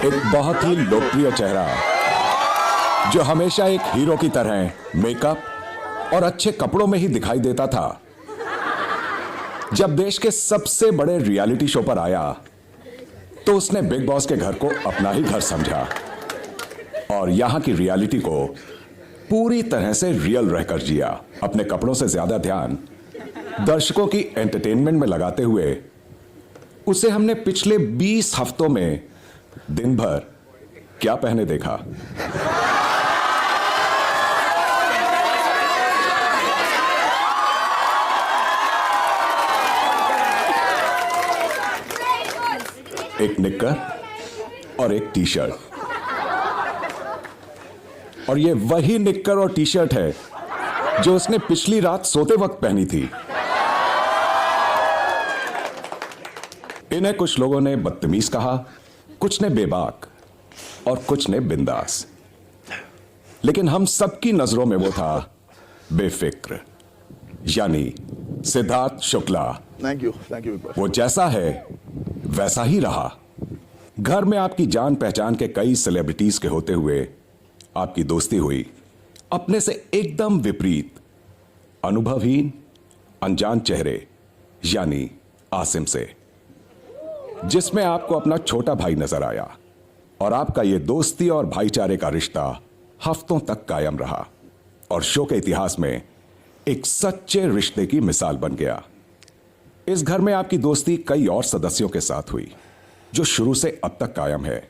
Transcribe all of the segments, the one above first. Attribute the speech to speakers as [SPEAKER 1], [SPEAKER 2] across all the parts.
[SPEAKER 1] एक बहुत ही लोकप्रिय चेहरा जो हमेशा एक हीरो की तरह मेकअप और अच्छे कपड़ों में ही दिखाई देता था, जब देश के सबसे बड़े रियलिटी शो पर आया तो उसने बिग बॉस के घर को अपना ही घर समझा और यहां की रियलिटी को पूरी तरह से रियल रहकर जिया। अपने कपड़ों से ज्यादा ध्यान दर्शकों की एंटरटेनमेंट में लगाते हुए उसे हमने पिछले 20 हफ्तों में दिन भर क्या पहने देखा। एक निक्कर और एक टी शर्ट, और ये वही निक्कर और टी शर्ट है जो उसने पिछली रात सोते वक्त पहनी थी। इन्हें कुछ लोगों ने बदतमीज कहा, कुछ ने बेबाक और कुछ ने बिंदास, लेकिन हम सबकी नजरों में वो था बेफिक्र, यानी सिद्धार्थ शुक्ला।
[SPEAKER 2] थैंक यू
[SPEAKER 1] वो जैसा है वैसा ही रहा। घर में आपकी जान पहचान के कई सेलिब्रिटीज के होते हुए आपकी दोस्ती हुई अपने से एकदम विपरीत, अनुभवहीन, अनजान चेहरे यानी आसिम से, जिसमें आपको अपना छोटा भाई नजर आया और आपका यह दोस्ती और भाईचारे का रिश्ता हफ्तों तक कायम रहा और शो के इतिहास में एक सच्चे रिश्ते की मिसाल बन गया। इस घर में आपकी दोस्ती कई और सदस्यों के साथ हुई जो शुरू से अब तक कायम है,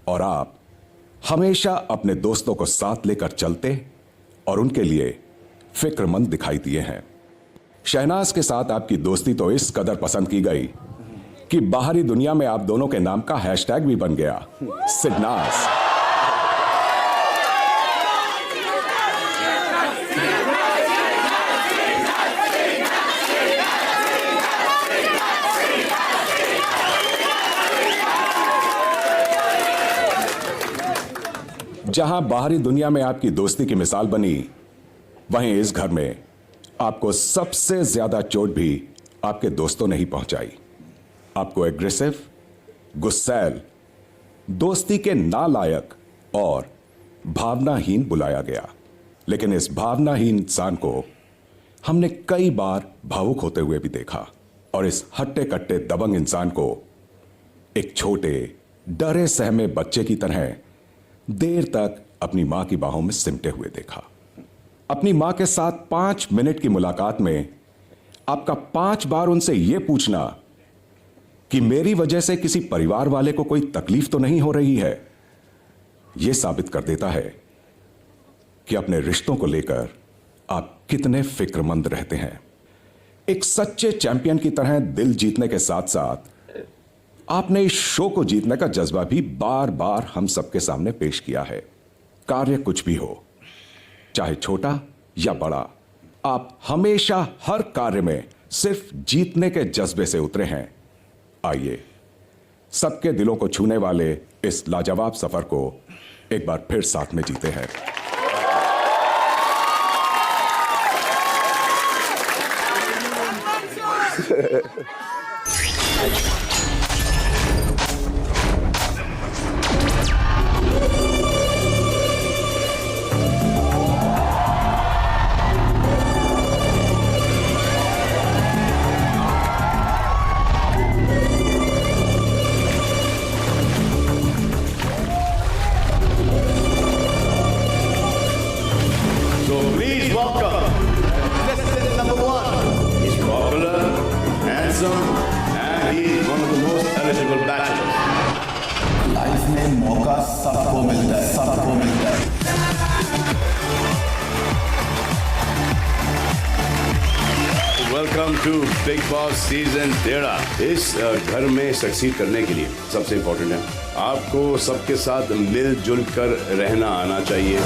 [SPEAKER 1] और आप हमेशा अपने दोस्तों को साथ लेकर चलते और उनके लिए फिक्रमंद दिखाई दिए हैं। शहनाज के साथ आपकी दोस्ती तो इस कदर पसंद की गई कि बाहरी दुनिया में आप दोनों के नाम का हैशटैग भी बन गया, सिडनाज। जहां बाहरी दुनिया में आपकी दोस्ती की मिसाल बनी, वहीं इस घर में आपको सबसे ज्यादा चोट भी आपके दोस्तों ने ही पहुंचाई। आपको एग्रेसिव, गुस्सैल, दोस्ती के नालायक और भावनाहीन बुलाया गया, लेकिन इस भावनाहीन इंसान को हमने कई बार भावुक होते हुए भी देखा, और इस हट्टे कट्टे दबंग इंसान को एक छोटे डरे सहमे बच्चे की तरह देर तक अपनी मां की बाहों में सिमटे हुए देखा। अपनी मां के साथ 5 मिनट की मुलाकात में आपका 5 बार उनसे यह पूछना कि मेरी वजह से किसी परिवार वाले को कोई तकलीफ तो नहीं हो रही है, यह साबित कर देता है कि अपने रिश्तों को लेकर आप कितने फिक्रमंद रहते हैं। एक सच्चे चैंपियन की तरह दिल जीतने के साथ साथ आपने इस शो को जीतने का जज्बा भी बार बार हम सबके सामने पेश किया है। कार्य कुछ भी हो, चाहे छोटा या बड़ा, आप हमेशा हर कार्य में सिर्फ जीतने के जज्बे से उतरे हैं। आइए सबके दिलों को छूने वाले इस लाजवाब सफर को एक बार फिर साथ में जीते हैं।
[SPEAKER 3] लाइफ में मौका सबको मिलता है, सबको मिलता है।
[SPEAKER 4] Welcome to Bigg Boss season 13। इस घर में सक्सीड करने के लिए सबसे इम्पोर्टेंट है आपको सबके साथ मिलजुल कर रहना आना चाहिए।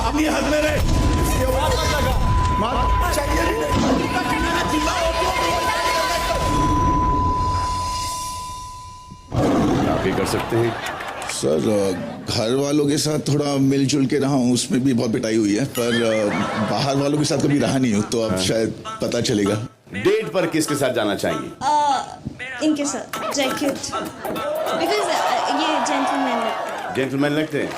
[SPEAKER 2] अपनी हद में रहे,
[SPEAKER 4] आप ये कर सकते हैं,
[SPEAKER 3] सर घर वालों के साथ थोड़ा मिलजुल के रहा हूँ, उसमें भी बहुत पिटाई हुई है, पर बाहर वालों के साथ कभी रहा नहीं हूँ, तो अब शायद पता चलेगा।
[SPEAKER 4] डेट पर किसके साथ जाना चाहेंगे?
[SPEAKER 5] इनके साथ जैकेट बिकॉज ये जेंटलमैन लगता है।
[SPEAKER 4] जेंटलमैन लगते हैं।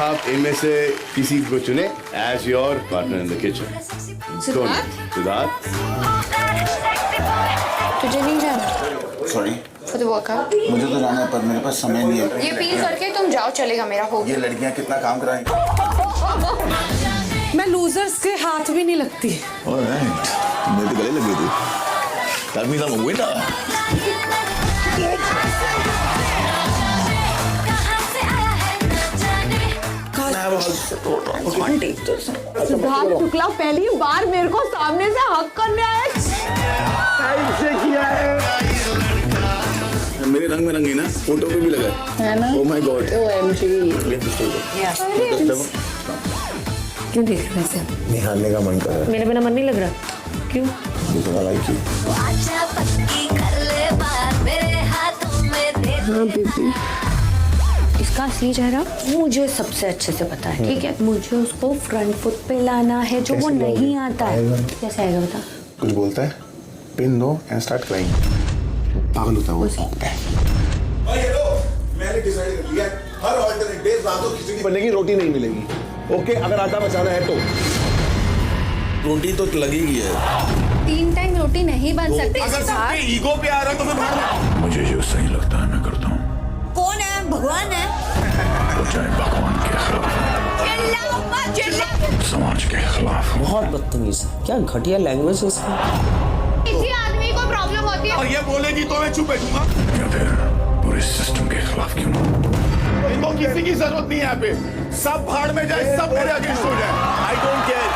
[SPEAKER 4] आप इनमें से किसी को चुने as your partner in the kitchen. Siddharth,
[SPEAKER 6] तुझे नहीं जाना
[SPEAKER 3] सॉरी,
[SPEAKER 6] फॉर द वर्कआउट?
[SPEAKER 3] मुझे तो जाना है पर मेरे पास समय नहीं है।
[SPEAKER 6] ये पील करके तुम जाओ, चलेगा, मेरा हो
[SPEAKER 3] ये
[SPEAKER 6] गया।
[SPEAKER 3] लड़कियां कितना काम कराएंगी।
[SPEAKER 7] मैं लूजर्स के हाथ भी नहीं लगती।
[SPEAKER 3] ऑलराइट, मेरे तो गले लग गई थी। That means I'm a winner.
[SPEAKER 7] Siddharth Shukla पहली बार मेरे को सामने से हक करने आया।
[SPEAKER 3] मेरे रंग में रंगी ना, फोटो पे भी लगा है ना। Oh my God.
[SPEAKER 7] क्यों देख रहे हैं?
[SPEAKER 3] निहारने का मन कर रहा है।
[SPEAKER 7] मेरे बिना मन नहीं लग रहा। क्यों?
[SPEAKER 3] थोड़ा लाइक
[SPEAKER 7] हाँ बेबी,
[SPEAKER 6] इसका असली चेहरा मुझे सबसे अच्छे से पता है, ठीक है? मुझे उसको फ्रंट फुट पे लाना है, जो वो नहीं आता है। कैसे आएगा बता?
[SPEAKER 3] कुछ बोलता है, पिन दो एंड स्टार्ट क्राइंग। पागल होता है वो।
[SPEAKER 2] मैंने डिसाइड कर लिया हर ऑल्टरनेट डेज रातों किसी की बनेगी रोटी नहीं मिलेगी। ओके, अगर आटा बचाना है तो
[SPEAKER 3] रोटी तो लगेगी है।
[SPEAKER 6] 3 टाइम रोटी नहीं बन सकती।
[SPEAKER 2] अगर सबके ईगो पे आ रहा है तो फिर भाड़।
[SPEAKER 8] मुझे जो सही लगता है मैं करता हूँ,
[SPEAKER 5] कौन है? भगवान है?
[SPEAKER 8] वो चाहे भगवान के खिलाफ हो, समाज के खिलाफ हो।
[SPEAKER 9] बहुत बदतमीज है। क्या घटिया लैंग्वेज है इसकी।
[SPEAKER 6] किसी आदमी को प्रॉब्लम होती है
[SPEAKER 2] और ये बोलेगी तो मैं चुप बैठूंगा।
[SPEAKER 8] या फिर पूरे सिस्टम के खिलाफ क्यों?
[SPEAKER 2] इनको किसी की जरूरत नहीं है यहाँ पे। सब भाड़ में जाए, सब मेरे अगेंस्ट हो जाए। I don't care.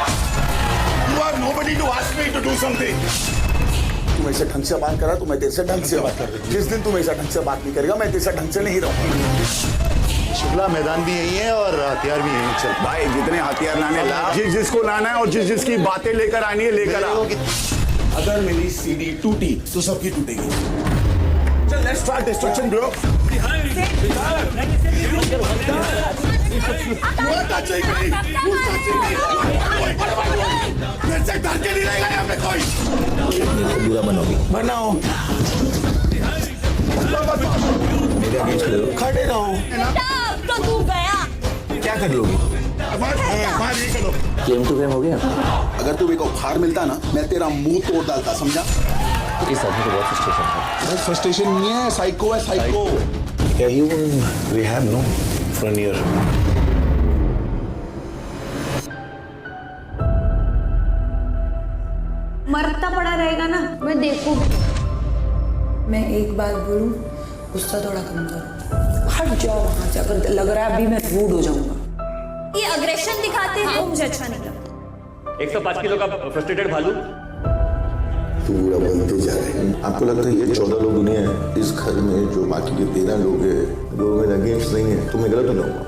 [SPEAKER 2] You are nobody to ask me to do something.
[SPEAKER 3] तू मेरे से ढंग से बात कर रहा, तो मैं तेरे से ढंग से बात कर रही हूँ। जिस दिन तू मेरे से ढंग से बात नहीं करेगा, मैं तेरे से ढंग से नहीं रहूंगा।
[SPEAKER 10] शुक्ला मैदान भी यही है और हथियार भी यही। चल
[SPEAKER 3] भाई जितने हथियार लाने ला,
[SPEAKER 10] जिसको लाना है और जिसकी बातें लेकर आनी है लेकर आओ।
[SPEAKER 2] अगर मेरी सीढ़ी टूटी तो सबकी टूटेगी। चल लेट्स स्टार्ट डिस्ट्रक्शन ब्रो। मेरे से डर के नहीं रहेगा यहाँ पे कोई।
[SPEAKER 3] बुरा बनोगी, बनाओ। मेरे अगेंस्ट खड़े रहो।
[SPEAKER 5] तो तू गया।
[SPEAKER 3] क्या कर लोगी?
[SPEAKER 9] गेम टू गेम हो गया।
[SPEAKER 3] अगर तू मेरे को उखाड़ मिलता ना, मैं तेरा मुंह तोड़ डालता, समझा?
[SPEAKER 9] इस आदमी को बहुत फ्रस्ट्रेशन है।
[SPEAKER 3] फ्रस्ट्रेशन नहीं है, साइको है, साइको।
[SPEAKER 10] क्या ही rehab no for an year.
[SPEAKER 5] मरता पड़ा रहेगा ना।
[SPEAKER 6] मैं देखूंगी।
[SPEAKER 7] मैं एक बात बोलूं, गुस्सा थोड़ा कम करो। हट जाओ वहां से। अगर लग रहा है अभी मैं रूड हो जाऊंगा।
[SPEAKER 5] ये अग्रेशन दिखाते हैं वो मुझे अच्छा नहीं लगता।
[SPEAKER 9] 105 किलो का फ्रस्ट्रेटेड भालू।
[SPEAKER 3] पूरा बनते जा रहे हैं। आपको लगता है ये 14 लोग दुनिया है, इस घर में जो बाकी के 13 लोग हैं वो मेरे अगेंस्ट नहीं है, तो मैं गलत हो जाऊंगा?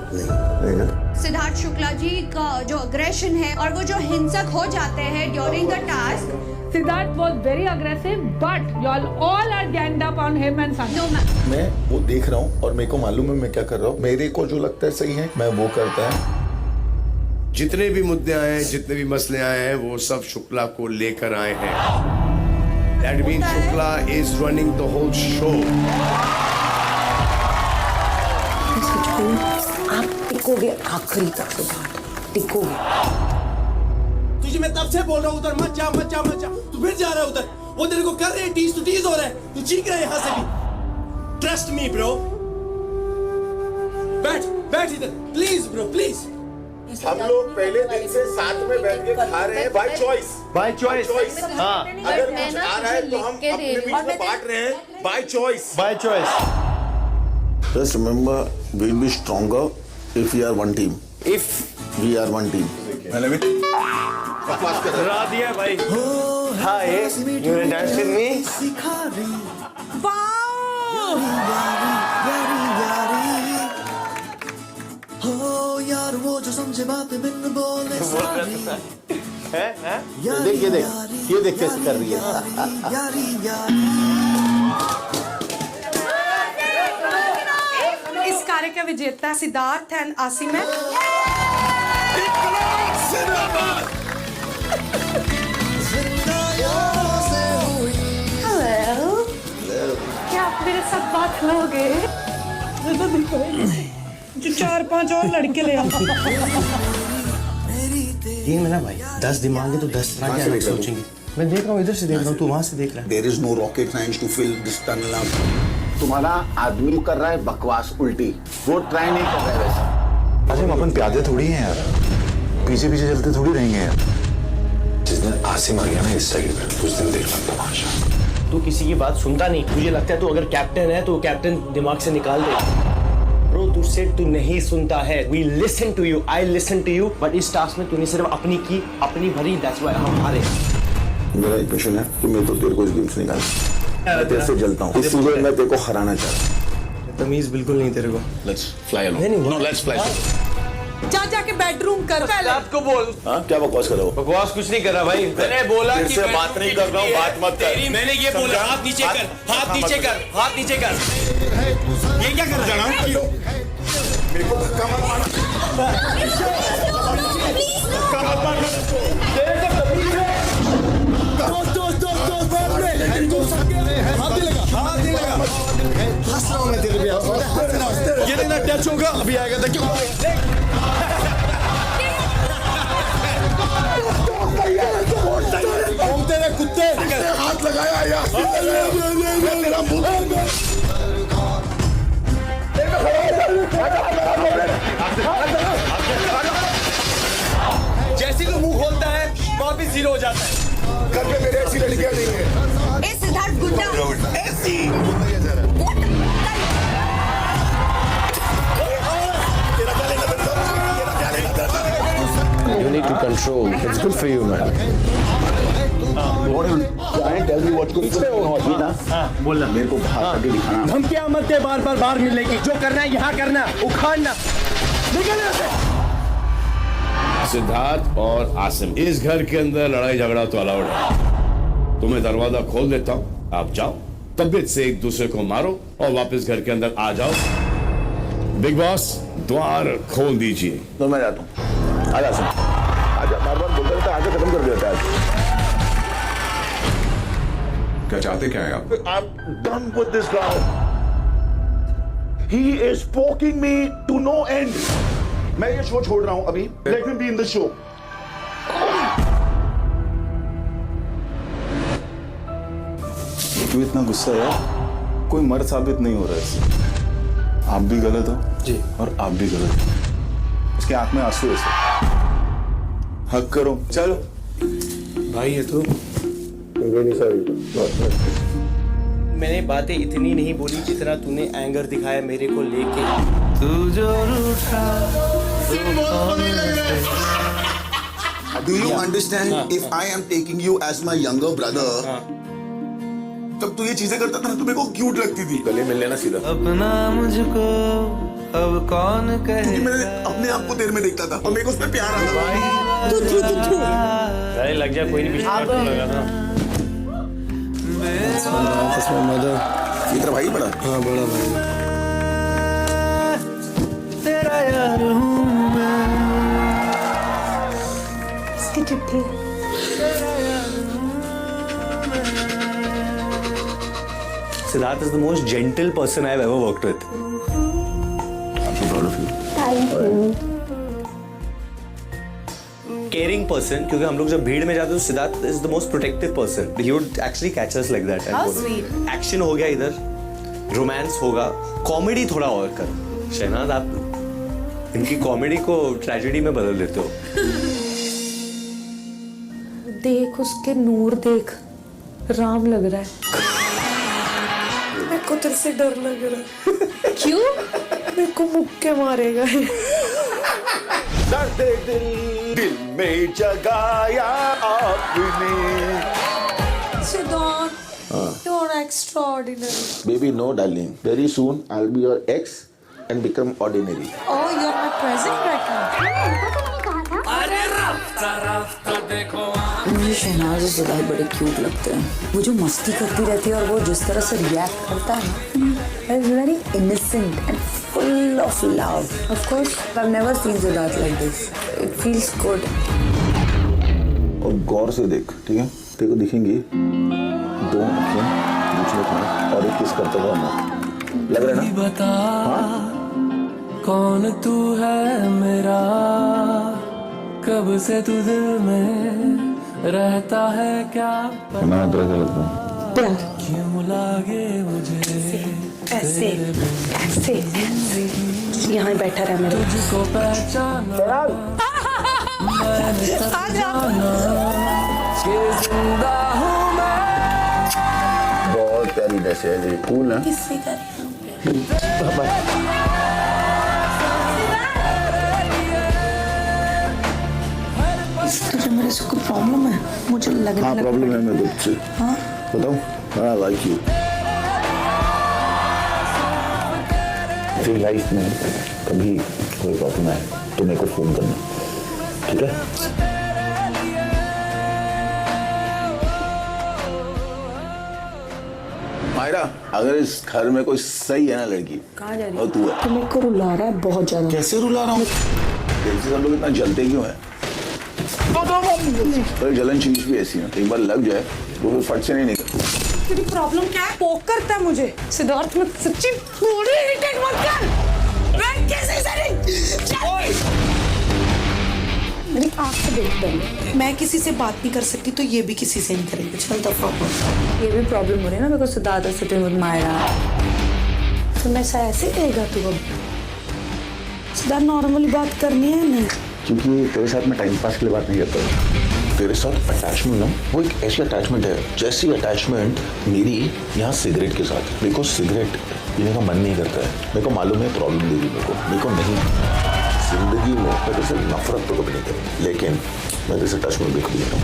[SPEAKER 3] नहीं ना।
[SPEAKER 5] सिद्धार्थ शुक्ला जी का जो अग्रेशन है और वो जो हिंसक हो जाते हैं during the task.
[SPEAKER 7] Siddharth was very aggressive, but y'all all are ganged up on him and Sanjay.
[SPEAKER 5] No ma'am.
[SPEAKER 3] मैं वो देख रहा हूँ और मेरे को मालूम है मैं क्या कर रहा हूँ। मेरे को जो लगता है सही है मैं वो करता है।
[SPEAKER 4] जितने भी मुद्दे आए हैं, जितने भी मसले आए हैं, वो सब शुक्ला को लेकर आए हैं। That means Shukla is running the whole show.
[SPEAKER 7] आप टिकोगे आखिरी तक सिद्धार्थ, टिकोगे।
[SPEAKER 2] तुझे मैं तब से बोल रहा हूँ उधर मत जा मत जा मत जा। तू फिर जा रहा है उधर। वो तेरे को कर रहे हैं टीज, तू टीज हो रहा है। तू चीख रहा है यहाँ से भी। Trust me bro. बैठ बैठ इधर प्लीज ब्रो प्लीज। हम लोग पहले दिन से साथ में बैठ के खा रहे हैं बाय चॉइस।
[SPEAKER 10] By choice.
[SPEAKER 2] हाँ, अगर कुछ आ रहा है तो हम अपने बीच में बांट रहे हैं by choice.
[SPEAKER 10] By choice.
[SPEAKER 3] Just remember, we'll be stronger if we are one team. If we are one team.
[SPEAKER 10] डरा दिया भाई। हाय, you wanna dance with me?
[SPEAKER 2] यार वो जो समझे बातें बिन बोले सारी।
[SPEAKER 3] ये देख कैसे कर रही है।
[SPEAKER 7] सितारे का विजेता सिद्धार्थ एंड आसिम है। हेलो, क्या आप मेरे साथ बात करोगे? जो 4-5 और लड़के ले आओ।
[SPEAKER 10] ये मेरा भाई 10 दिमाग है तो 10 तरह के अलग सोचेंगे। मैं देख रहा हूँ, इधर से देख रहा हूँ, तू वहां से देख रहा है।
[SPEAKER 3] There is no rocket science to fill this tunnel up. तुम्हारा आदमी कर रहा है बकवास उल्टी, वो ट्राई नहीं कर रहा है वैसा।
[SPEAKER 8] आसिम अपन प्यादे थोड़ी हैं यार, पीछे पीछे चलते थोड़ी रहेंगे यार। जिस दिन आसिम आ गया ना इस साइड पे, उस दिन देखना तमाशा।
[SPEAKER 10] तू किसी की बात सुनता नहीं। तुझे लगता है तू अगर कैप्टन है तो कैप्टन दिमाग से निकाल दे। ब्रो तू सेड तू नहीं सुनता है। We listen to you, I listen to you, but इस टास्क में तूने सिर्फ अपनी की, अपनी भरी, that's why हम हारे।
[SPEAKER 3] मेरा एक क्वेश्चन है कि मैं तो तेरे को इस गेम से निकाल, मैं तेरे से जलता हूँ, इसलिए मैं तेरे को हराना चाहता हूँ।
[SPEAKER 10] तमीज बिल्कुल नहीं तेरे को।
[SPEAKER 2] Let's fly alone.
[SPEAKER 10] नहीं,
[SPEAKER 2] No, let's fly.
[SPEAKER 7] जाके बेडरूम करो पहले।
[SPEAKER 10] आपको बोल।
[SPEAKER 3] हाँ क्या बकवास कर रहे हो?
[SPEAKER 10] बकवास कुछ नहीं कर रहा भाई। मैंने बोला
[SPEAKER 3] तेरे
[SPEAKER 10] कि
[SPEAKER 3] से बात नहीं कर रहा हूँ, बात मत कर।
[SPEAKER 10] मैंने ये बोला हाथ नीचे कर, हाथ नीचे कर, हाथ नीचे कर। ये क्या कर रहा है?
[SPEAKER 3] मेरे को धक्का मत मारना। धक्का मत मारना। हाथ नहीं लगा। हंस रहा हूँ मैं तेरे पे।
[SPEAKER 2] ये ना टच होगा, अभी आएगा तो क्यों? तेरे कुत्ते हाथ लगाया यार, तेरा मुंह
[SPEAKER 10] जैसे ही मुंह खोलता है वापिस जीरो हो जाता है।
[SPEAKER 3] घर पे मेरे ऐसी लड़कियां नहीं है।
[SPEAKER 5] ए सिद्धार्थ गुंडा
[SPEAKER 3] ऐसी
[SPEAKER 10] You need to control. It's good for you, man.
[SPEAKER 3] tell me what could be ना।
[SPEAKER 10] बोलना
[SPEAKER 3] मेरे को बाहर करके दिखाना।
[SPEAKER 10] धमकियां मत दे, बार बार बाहर मिलेगी। जो करना है यहाँ करना, उखाड़ना। निकल यहाँ से।
[SPEAKER 4] सिद्धार्थ और आसिम, इस घर के अंदर लड़ाई झगड़ा तो अलाउड है। तुम्हें दरवाजा खोल देता हूँ, आप जाओ, तबीयत से एक दूसरे को मारो और वापस घर के अंदर आ जाओ। बिग बॉस द्वार खोल दीजिए।
[SPEAKER 3] तो मैं जाता हूँ। आजा सुन, आजा, बार बार बोलता रहता है, आजा खत्म कर देता है।
[SPEAKER 1] क्या चाहते क्या है आप?
[SPEAKER 3] I'm done with this guy. He is poking me to no end. मैं ये शो छोड़ रहा हूँ अभी। Let him be in the show.
[SPEAKER 8] क्यों इतना गुस्सा है यार? कोई मर्द साबित नहीं हो रहा है इससे। आप भी गलत हो
[SPEAKER 10] जी,
[SPEAKER 8] और आप भी गलत हो। उसके आंख में आंसू है सर। हक करो, चलो।
[SPEAKER 10] भाई है तू। मैंने बातें इतनी नहीं बोली जितना तूने एंगर दिखाया मेरे को लेके। तू जो रूठा
[SPEAKER 3] Do you understand? If I am taking you as my younger brother, तब तू ये चीजें करता था ना, तो मेरे को क्यूट लगती थी। गले मिल लेना सीधा।
[SPEAKER 10] अपना मुझको अब कौन कहे।
[SPEAKER 3] मैंने अपने आप को तेरे में देखता था और मेरे को उसमें प्यार आता था।
[SPEAKER 10] अरे लग जा, कोई नहीं पीछे लगा था।
[SPEAKER 3] ये तेरा भाई बड़ा?
[SPEAKER 10] हाँ बड़ा भाई। तेरा यार हूँ मैं।
[SPEAKER 6] इसकी चिट्ठी
[SPEAKER 10] Siddharth is the most gentle person I've ever worked with.
[SPEAKER 3] I'm so proud of you.
[SPEAKER 6] Thank you.
[SPEAKER 10] Caring person, क्योंकि हम लोग जब भीड़ में जाते हैं तो Siddharth is the most protective person. He would actually catch us like that.
[SPEAKER 7] How sweet.
[SPEAKER 10] Action हो गया इधर, romance होगा, comedy थोड़ा और कर। शहनाज आप इनकी comedy को tragedy में बदल देते हो।
[SPEAKER 6] देख उसके नूर, देख राम लग रहा है।
[SPEAKER 7] मेरे को तेरे से डर लग रहा है।
[SPEAKER 6] क्यों?
[SPEAKER 7] मेरे को मुक्के मारेगा।
[SPEAKER 3] दर्द दिल में जगाया आपने।
[SPEAKER 7] Siddharth, you're extraordinary.
[SPEAKER 3] Baby, no, darling. Very soon, I'll be your ex and become ordinary.
[SPEAKER 7] Oh, you're my present right now.
[SPEAKER 11] मुझे शहनाज और सिद्धार्थ बड़े क्यूट लगते हैं। वो जो मस्ती करती रहती है और वो जिस तरह से रिएक्ट करता है ना, it's very innocent and full
[SPEAKER 7] full of love. Of course, I've never seen Siddharth like this. It feels good.
[SPEAKER 3] और गौर से देख, ठीक है? तेरे को दिखेंगी 2 आंखें बीच में और एक किस करता हुआ मुंह। लग रहा है ना?
[SPEAKER 12] बता कौन तू है मेरा, कब से तू दिल में रहता है क्या
[SPEAKER 3] मैं तेरा क्या लगता हूँ?
[SPEAKER 12] क्यों लागे मुझे
[SPEAKER 7] ऐसे ऐसे यहाँ ही बैठा रहा मेरे
[SPEAKER 12] तुझको पहचाना मैंने तब जाना कि जिंदा हूँ मैं।
[SPEAKER 3] बहुत प्यारी ड्रेस है ये, कूल है।
[SPEAKER 7] किससे तुझे मेरे से कोई प्रॉब्लम है? मुझे लगने
[SPEAKER 3] हाँ प्रॉब्लम है मेरे तुझसे।
[SPEAKER 7] हाँ
[SPEAKER 3] बताओ। I like you। तेरी लाइफ में कभी कोई प्रॉब्लम है तो मेरे को फोन करना, ठीक है? मायरा, अगर इस घर में कोई सही है ना लड़की,
[SPEAKER 7] कहाँ जा रही
[SPEAKER 3] और तू है,
[SPEAKER 7] तो मेरे को रुला रहा है बहुत ज्यादा।
[SPEAKER 3] कैसे रुला रहा हूँ? देखिए सब लोग इतना जलते क्यों हैं? तो जलन चीज भी ऐसी है, एक बार लग जाए तो फिर फट से नहीं निकल।
[SPEAKER 7] तेरी प्रॉब्लम क्या है? पोक करता है मुझे। सिद्धार्थ मत सच्ची थोड़ी इरिटेट मत कर। मैं कैसे मेरी आँख से देख पहले। मैं किसी से बात नहीं कर सकती तो ये भी किसी से नहीं करेंगे। चल दफा हो। ये भी प्रॉब्लम हो रही है ना मेरे को। सिद्धार्थ सिटिंग विद मायरा तो मैं ऐसे कहेगा तू अब? सिद्धार्थ नॉर्मली बात करनी है नहीं,
[SPEAKER 3] क्योंकि तेरे साथ मैं टाइम पास के लिए बात नहीं करता। तेरे साथ अटैचमेंट ना, वो एक ऐसी अटैचमेंट है जैसी अटैचमेंट मेरी यहाँ सिगरेट के साथ। मेरे को सिगरेट पीने का मन नहीं करता है। मेरे को मालूम है प्रॉब्लम दे रही मेरे को नहीं। जिंदगी में मैं तेरे से नफरत तो कभी नहीं करी, लेकिन मैं तेरे से टच में भी कभी नहीं हूँ।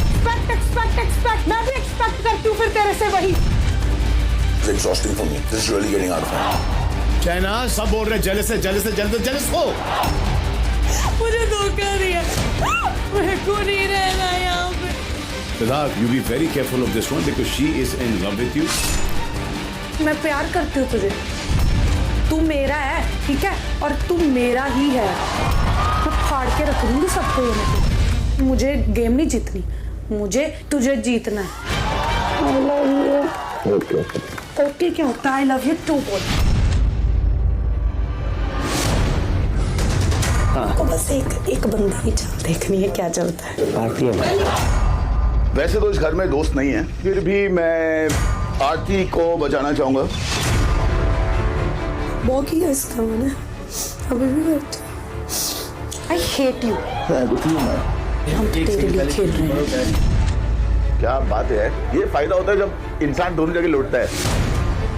[SPEAKER 7] एक्सपेक्ट मैं भी एक्सपेक्ट करती हूँ फिर तेरे से वही।
[SPEAKER 3] It's exhausting for me. This is really getting out of hand.
[SPEAKER 4] China सब बोल रहे जेलस हो।
[SPEAKER 7] मुझे धोखा दिया। मेरे को नहीं रहना यहाँ पे।
[SPEAKER 4] Siddharth, you be very careful of this one because she is in love with you.
[SPEAKER 7] मैं प्यार करती हूँ तुझे। तू मेरा है, ठीक है? और तू मेरा ही है। मैं फाड़ के रख दूंगी सबको ये। मुझे गेम नहीं जीतनी, मुझे तुझे जीतना है। I love you. ओके क्या होता है? I love you too बोल। आपको बस एक बंदा की चाल देखनी है, क्या चलता है।
[SPEAKER 9] पार्टी है भाई।
[SPEAKER 3] वैसे तो इस घर में दोस्त नहीं है, फिर भी मैं आरती को बचाना चाहूंगा।
[SPEAKER 7] वो किया इसका मैंने अभी भी करती। I hate you। हम तेरे लिए खेल रहे हैं।
[SPEAKER 3] क्या बात है? ये फायदा होता है जब इंसान दोनों जगह लौटता है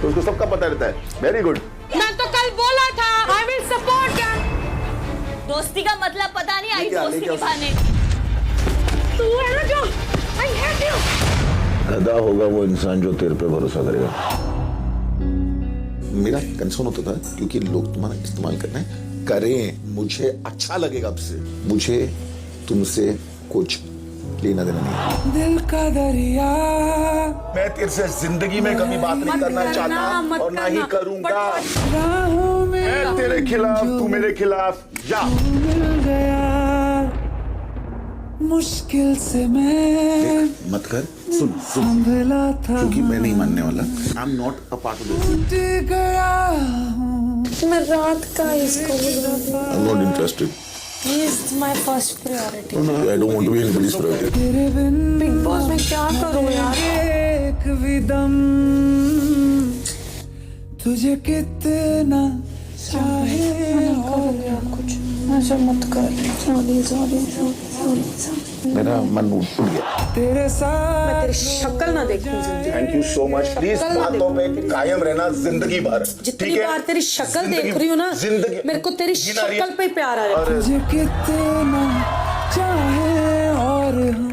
[SPEAKER 3] तो उसको सबका पता रहता है। Very good.
[SPEAKER 7] मैं तो कल बोला था I will support them।
[SPEAKER 6] दोस्ती का मतलब पता नहीं आई दोस्ती निभाने।
[SPEAKER 7] तू है ना जो I hate you।
[SPEAKER 3] गधा होगा वो इंसान जो तेरे पे भरोसा करेगा। मेरा कंसर्न होता था क्योंकि लोग तुम्हारा इस्तेमाल करना है, करें, मुझे अच्छा लगेगा। अब से मुझे तुमसे कुछ लेना देना नहीं।
[SPEAKER 12] दिल का दरिया
[SPEAKER 3] मैं तेरे से जिंदगी में कभी बात नहीं करना चाहता और ना ही करूंगा। मैं तेरे खिलाफ, तू मेरे खिलाफ। जा।
[SPEAKER 12] मिल गया मुश्किल से मैं
[SPEAKER 3] मत कर। सुन क्योंकि मैं नहीं मानने वाला। I am not a part of this.
[SPEAKER 7] मैं रात का इसको
[SPEAKER 3] I am not interested.
[SPEAKER 7] He is my first priority।
[SPEAKER 3] I don't want to be anybody's priority।
[SPEAKER 7] Big boss में क्या करूँ यार?
[SPEAKER 12] एक विदम तुझे कितना चाहे
[SPEAKER 7] कुछ ऐसा मत कर।
[SPEAKER 3] मेरा मन उठ गया।
[SPEAKER 12] तेरे साथ
[SPEAKER 7] मैं तेरी शक्ल ना देखूं जिंदगी।
[SPEAKER 3] Thank you so much. Please बातों में कायम रहना जिंदगी भर।
[SPEAKER 7] जितनी बार तेरी शक्ल देख रही हूँ ना, मेरे को तेरी शक्ल पे ही प्यार आ रहा है।
[SPEAKER 12] तुझे कितना चाहे और हम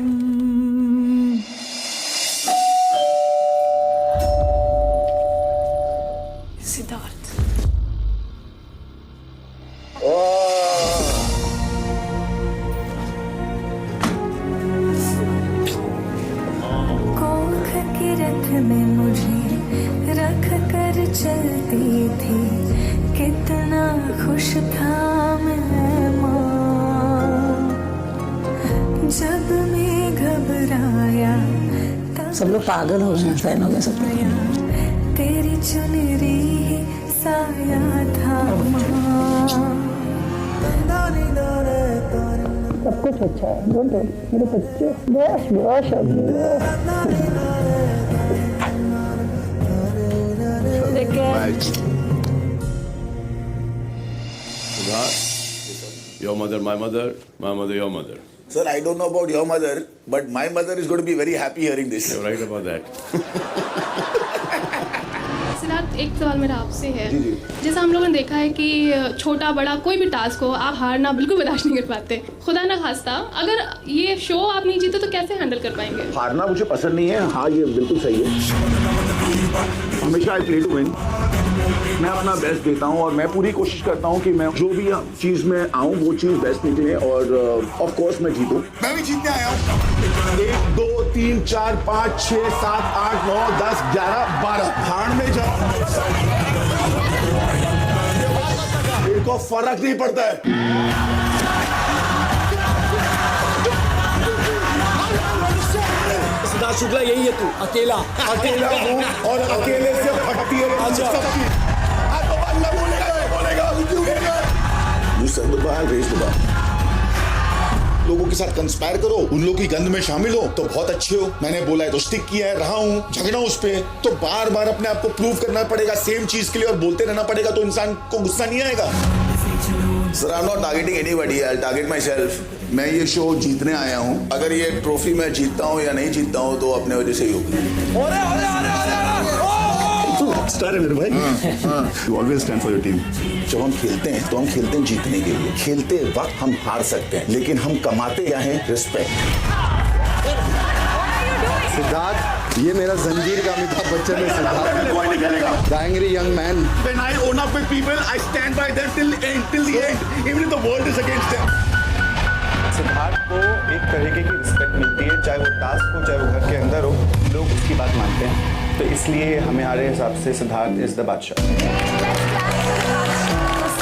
[SPEAKER 7] सिद्धार्थ
[SPEAKER 11] में मुझे रख कर चलती थी, कितना
[SPEAKER 12] खुश था मैं माँ, जब मैं घबराया
[SPEAKER 11] सब लोग पागल हो गए, फैन हो गए सब लोग।
[SPEAKER 12] तेरी चुनरी ही साया था माँ।
[SPEAKER 11] सब कुछ अच्छा है, डोंट वरी, मेरे बच्चे बस बस
[SPEAKER 4] Your mother, my mother, my mother, your mother.
[SPEAKER 2] Sir, I don't know about your mother, but my mother is going to be very happy hearing this.
[SPEAKER 4] You're right about that.
[SPEAKER 13] Siddharth, एक सवाल मेरा आपसे है। जैसा हम लोगों ने देखा है कि छोटा बड़ा कोई भी टास्क हो, आप हारना बिल्कुल बर्दाश्त नहीं कर पाते। खुदा ना खास्ता अगर ये शो आप नहीं जीते तो कैसे हैंडल कर पाएंगे?
[SPEAKER 3] हारना मुझे पसंद नहीं है। हाँ, ये बिल्कुल सही है। हमेशा आई प्ले टू विन। मैं अपना बेस्ट देता हूँ और मैं पूरी कोशिश करता हूँ कि मैं जो भी चीज में आऊँ वो चीज बेस्ट निकले और ऑफ कोर्स मैं जीतूँ।
[SPEAKER 2] मैं भी जीतने आया हूँ। 1 2 3 4 5 6 7 8 9 10 11 12 भाड़ में जाओ, मेरे को फर्क नहीं पड़ता है।
[SPEAKER 10] सिद्धार्थ शुक्ला यही है तू, अकेला
[SPEAKER 2] हूँ और अकेले से फटती है सबकी। लोगों के साथ कंस्पायर करो, उन लोगों की गंद में शामिल हो तो बहुत अच्छे हो। मैंने बोला है तो स्टिक किया है, रहा हूँ, झगड़ा उस पे तो बार बार अपने आप को प्रूव करना पड़ेगा सेम चीज के लिए और बोलते रहना पड़ेगा तो इंसान को गुस्सा नहीं आएगा। Sir, I am not targeting anybody, I will target my self. मैं ये शो जीतने आया हूँ। अगर ये ट्रॉफी मैं जीतता हूँ या नहीं जीतता हूँ तो अपने वजह से ही होगी।
[SPEAKER 3] स्टार है मेरे भाई।
[SPEAKER 2] You always stand for your team.
[SPEAKER 3] जब हम खेलते हैं तो हम खेलते हैं जीतने के लिए। खेलते वक्त हम हार सकते हैं लेकिन हम कमाते क्या है? रिस्पेक्ट।
[SPEAKER 8] सिद्धार्थ, ये मेरा जंजीर का अमिताभ बच्चन है। Siddharth, the angry young man.
[SPEAKER 2] When I own up with people, I stand by them till the end, even if the world is against them.
[SPEAKER 8] Siddharth को एक तरीके की रिस्पेक्ट मिलती है, चाहे वो टास्क हो चाहे वो घर के अंदर हो, लोग उसकी बात मानते हैं। तो इसलिए हमारे हिसाब से सिद्धार्थ इज द बादशाह।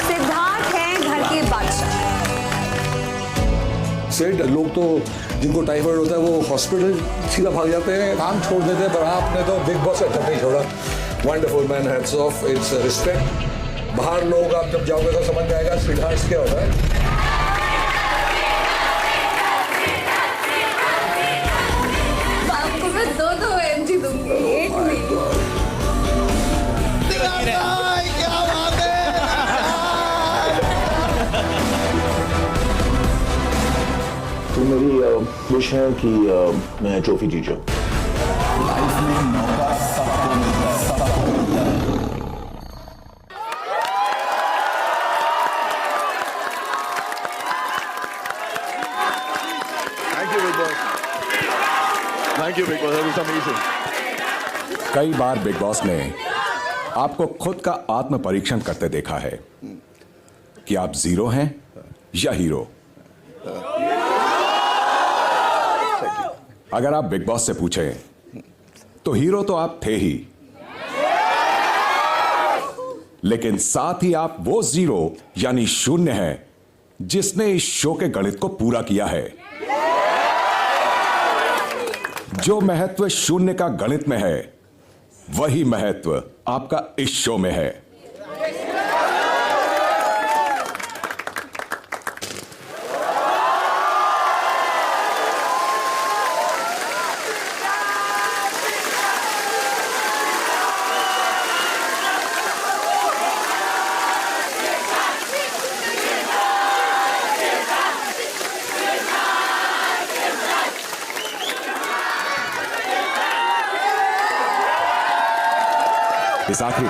[SPEAKER 6] सिद्धार्थ है घर के बादशाह।
[SPEAKER 8] सेठ, लोग तो जिनको टाइफाइड होता है वो हॉस्पिटल सीधा भाग जाते हैं, काम छोड़ देते हैं, पर आपने तो बिग बॉस का नहीं छोड़ा। Wonderful man, hats off, it's respect. बाहर लोग आप जब जाओगे तो समझ जाएगा स्वीटहार्ट्स क्या होता है।
[SPEAKER 6] आपको मैं 2 MG दूंगी, एक नहीं।
[SPEAKER 2] क्या बात है।
[SPEAKER 3] तो मेरी विश है कि मैं ट्रॉफी जीत जाऊं।
[SPEAKER 2] लाइफ में मौका सबको मिलता है, सबको मिलता है।
[SPEAKER 3] Thank you big boss. Thank you big boss, that was amazing.
[SPEAKER 1] कई बार बिग बॉस ने आपको खुद का आत्म परीक्षण करते देखा है कि आप जीरो हैं या हीरो। अगर आप बिग बॉस से पूछें तो हीरो तो आप थे ही, लेकिन साथ ही आप वो जीरो यानी शून्य हैं जिसने इस शो के गणित को पूरा किया है। जो महत्व शून्य का गणित में है वही महत्व आपका इस शो में है। इस आखिरी